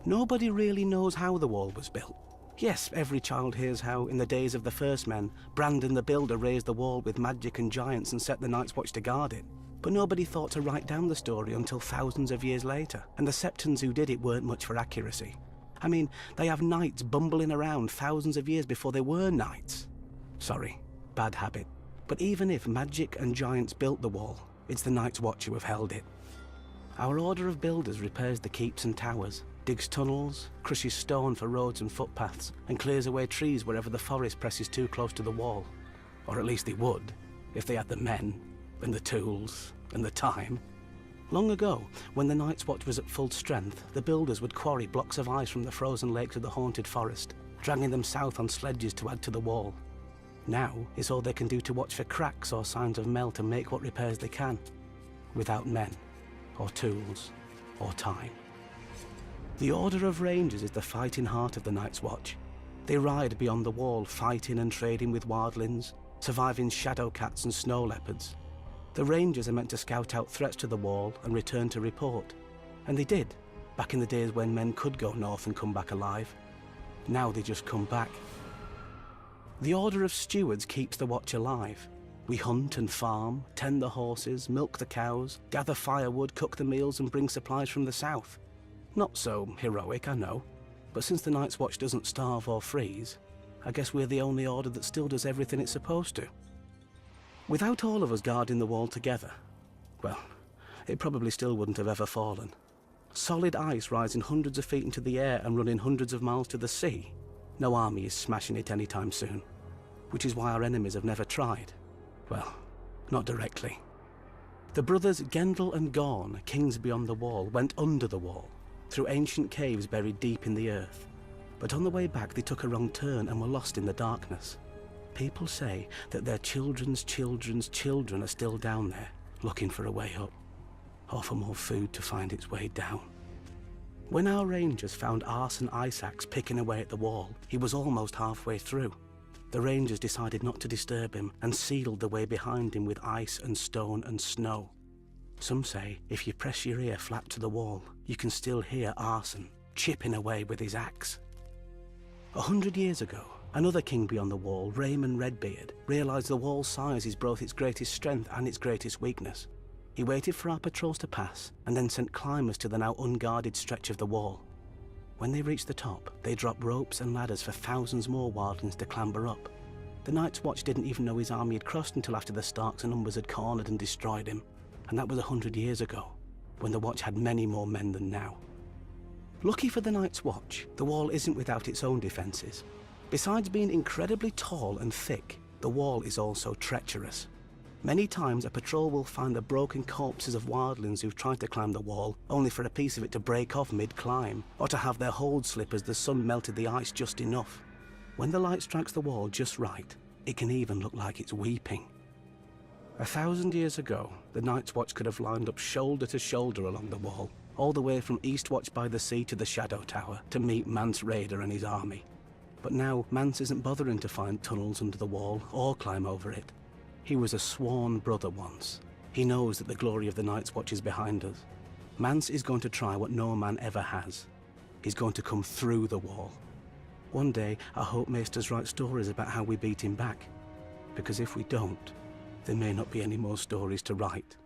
Nobody really knows how the wall was built. Yes, every child hears how, in the days of the first men, Brandon the Builder raised the wall with magic and giants and set the Night's Watch to guard it. But nobody thought to write down the story until thousands of years later, and the Septons who did it weren't much for accuracy. I mean, they have knights bumbling around thousands of years before they were knights. Sorry, bad habit. But even if magic and giants built the wall, it's the Night's Watch who have held it. Our order of builders repairs the keeps and towers, digs tunnels, crushes stone for roads and footpaths, and clears away trees wherever the forest presses too close to the wall. Or at least they would, if they had the men, and the tools, and the time. Long ago, when the Night's Watch was at full strength, the builders would quarry blocks of ice from the frozen lakes of the haunted forest, dragging them south on sledges to add to the wall. Now, it's all they can do to watch for cracks or signs of melt and make what repairs they can, without men, or tools, or time. The Order of Rangers is the fighting heart of the Night's Watch. They ride beyond the wall, fighting and trading with wildlings, surviving shadow cats and snow leopards. The Rangers are meant to scout out threats to the wall and return to report. And they did, back in the days when men could go north and come back alive. Now they just come back. The Order of Stewards keeps the watch alive. We hunt and farm, tend the horses, milk the cows, gather firewood, cook the meals and bring supplies from the south. Not so heroic, I know, but since the Night's Watch doesn't starve or freeze, I guess we're the only order that still does everything it's supposed to. Without all of us guarding the wall together, well, it probably still wouldn't have ever fallen. Solid ice rising hundreds of feet into the air and running hundreds of miles to the sea. No army is smashing it anytime soon, which is why our enemies have never tried. Well, not directly. The brothers Gendel and Gorn, kings beyond the wall, went under the wall, through ancient caves buried deep in the earth. But on the way back they took a wrong turn and were lost in the darkness. People say that their children's children's children are still down there, looking for a way up, or for more food to find its way down. When our rangers found Arson Isaac's picking away at the wall, he was almost halfway through. The rangers decided not to disturb him and sealed the way behind him with ice and stone and snow. Some say if you press your ear flat to the wall, you can still hear Arson chipping away with his axe. 100 years ago, another king beyond the wall, Raymond Redbeard, realised the wall's size is both its greatest strength and its greatest weakness. He waited for our patrols to pass and then sent climbers to the now unguarded stretch of the wall. When they reached the top, they dropped ropes and ladders for thousands more wildlings to clamber up. The Night's Watch didn't even know his army had crossed until after the Starks and Umbers had cornered and destroyed him. And that was 100 years ago, when the Watch had many more men than now. Lucky for the Night's Watch, the wall isn't without its own defences. Besides being incredibly tall and thick, the wall is also treacherous. Many times a patrol will find the broken corpses of wildlings who've tried to climb the wall, only for a piece of it to break off mid-climb, or to have their hold slip as the sun melted the ice just enough. When the light strikes the wall just right, it can even look like it's weeping. 1,000 years ago, the Night's Watch could have lined up shoulder to shoulder along the wall, all the way from Eastwatch by the Sea to the Shadow Tower, to meet Mance Rayder and his army. But now, Mance isn't bothering to find tunnels under the wall or climb over it. He was a sworn brother once. He knows that the glory of the Night's Watch is behind us. Mance is going to try what no man ever has. He's going to come through the wall. One day, I hope Maesters write stories about how we beat him back. Because if we don't, there may not be any more stories to write.